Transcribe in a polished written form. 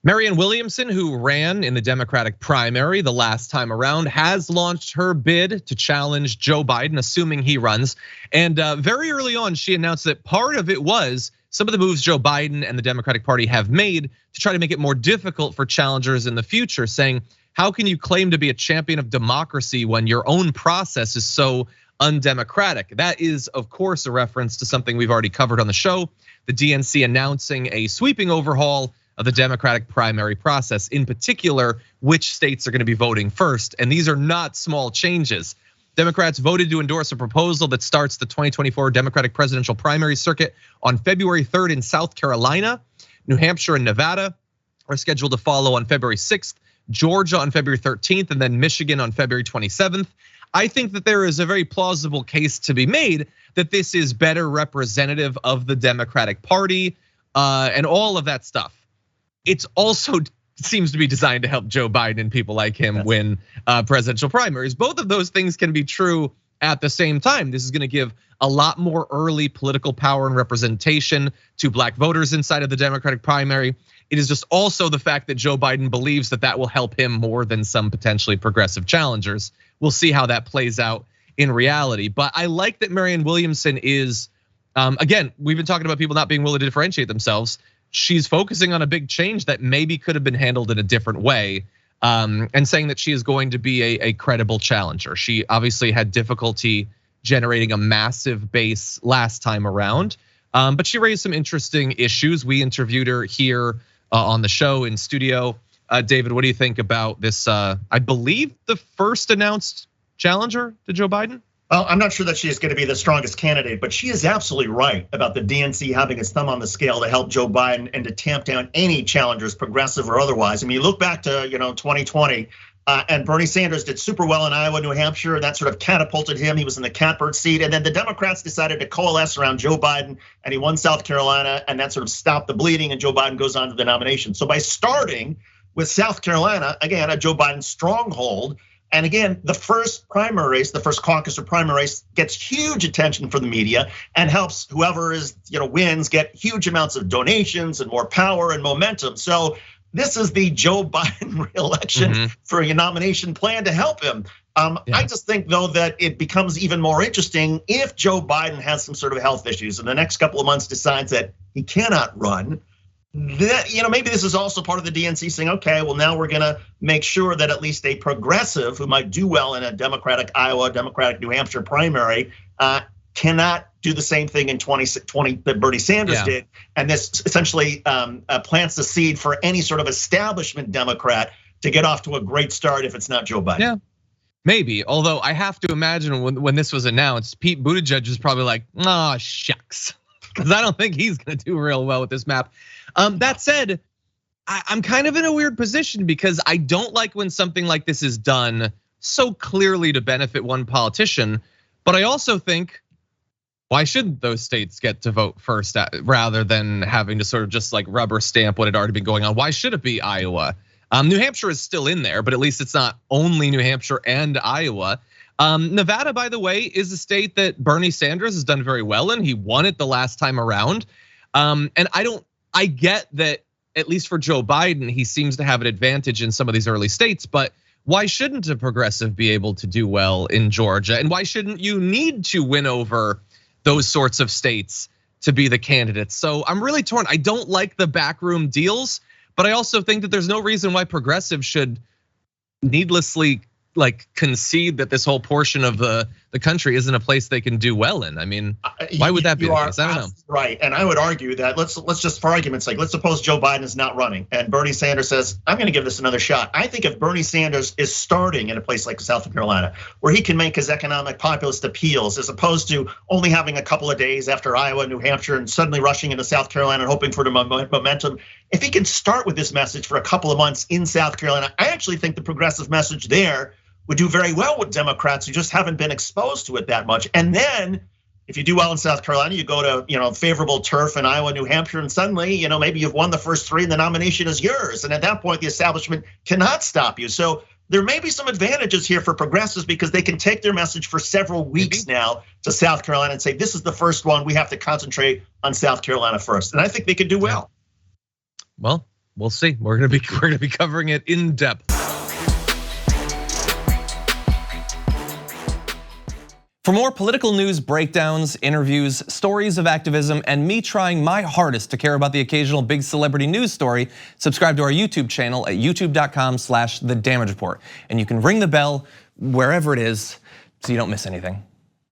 Marianne Williamson, who ran in the Democratic primary the last time around, has launched her bid to challenge Joe Biden, assuming he runs. And very early on, she announced that part of it was some of the moves Joe Biden and the Democratic Party have made to try to make it more difficult for challengers in the future, saying, how can you claim to be a champion of democracy when your own process is so undemocratic? That is, of course, a reference to something we've already covered on the show, the DNC announcing a sweeping overhaul of the Democratic primary process, in particular, which states are going to be voting first. And these are not small changes. Democrats voted to endorse a proposal that starts the 2024 Democratic presidential primary circuit on February 3rd in South Carolina. New Hampshire and Nevada are scheduled to follow on February 6th, Georgia on February 13th, and then Michigan on February 27th. I think that there is a very plausible case to be made that this is better representative of the Democratic Party and all of that stuff. It's also seems to be designed to help Joe Biden and people like him win presidential primaries. Both of those things can be true at the same time. This is going to give a lot more early political power and representation to black voters inside of the Democratic primary. It is just also the fact that Joe Biden believes that that will help him more than some potentially progressive challengers. We'll see how that plays out in reality. But I like that Marianne Williamson is, again, we've been talking about people not being willing to differentiate themselves. She's focusing on a big change that maybe could have been handled in a different way, and saying that she is going to be a credible challenger. She obviously had difficulty generating a massive base last time around, but she raised some interesting issues. We interviewed her here on the show in studio. David, what do you think about this? I believe the first announced challenger to Joe Biden? Well, I'm not sure that she is going to be the strongest candidate, but she is absolutely right about the DNC having its thumb on the scale to help Joe Biden and to tamp down any challengers, progressive or otherwise. I mean, you look back to 2020, and Bernie Sanders did super well in Iowa, New Hampshire. That sort of catapulted him. He was in the catbird seat, and then the Democrats decided to coalesce around Joe Biden, and he won South Carolina, and that sort of stopped the bleeding, and Joe Biden goes on to the nomination. So by starting with South Carolina, again, a Joe Biden stronghold. And again, the first primary race, the first caucus or primary race gets huge attention from the media and helps whoever wins get huge amounts of donations and more power and momentum. So this is the Joe Biden reelection for a nomination plan to help him. I just think though that it becomes even more interesting if Joe Biden has some sort of health issues and the next couple of months decides that he cannot run. That maybe this is also part of the DNC saying, okay, well now we're gonna make sure that at least a progressive who might do well in a Democratic Iowa, Democratic New Hampshire primary cannot do the same thing in 2020 that Bernie Sanders did, and this essentially plants the seed for any sort of establishment Democrat to get off to a great start if it's not Joe Biden. Yeah, maybe. Although I have to imagine when this was announced, Pete Buttigieg was probably like, "Oh shucks," because I don't think he's gonna do real well with this map. That said, I'm kind of in a weird position because I don't like when something like this is done so clearly to benefit one politician, but I also think, why shouldn't those states get to vote first rather than having to sort of just like rubber stamp what had already been going on? Why should it be Iowa? New Hampshire is still in there, but at least it's not only New Hampshire and Iowa. Nevada, by the way, is a state that Bernie Sanders has done very well in. He won it the last time around. And I get that, at least for Joe Biden, he seems to have an advantage in some of these early states, but why shouldn't a progressive be able to do well in Georgia? And why shouldn't you need to win over those sorts of states to be the candidates? So I'm really torn. I don't like the backroom deals, but I also think that there's no reason why progressives should needlessly concede that this whole portion of the country isn't a place they can do well in. I mean, why would that be the case? I don't know. Right, and I would argue that let's just, for argument's sake, let's suppose Joe Biden is not running and Bernie Sanders says, I'm gonna give this another shot. I think if Bernie Sanders is starting in a place like South Carolina, where he can make his economic populist appeals, as opposed to only having a couple of days after Iowa, New Hampshire, and suddenly rushing into South Carolina and hoping for the momentum. If he can start with this message for a couple of months in South Carolina, I actually think the progressive message there would do very well with Democrats who just haven't been exposed to it that much. And then if you do well in South Carolina, you go to favorable turf in Iowa, New Hampshire, and suddenly maybe you've won the first three and the nomination is yours. And at that point, the establishment cannot stop you. So there may be some advantages here for progressives because they can take their message for several weeks now to South Carolina and say, this is the first one, we have to concentrate on South Carolina first. And I think they could do well. Well, We'll see. We're gonna be covering it in depth. For more political news breakdowns, interviews, stories of activism, and me trying my hardest to care about the occasional big celebrity news story, subscribe to our YouTube channel at youtube.com/thedamagereport. And you can ring the bell wherever it is so you don't miss anything.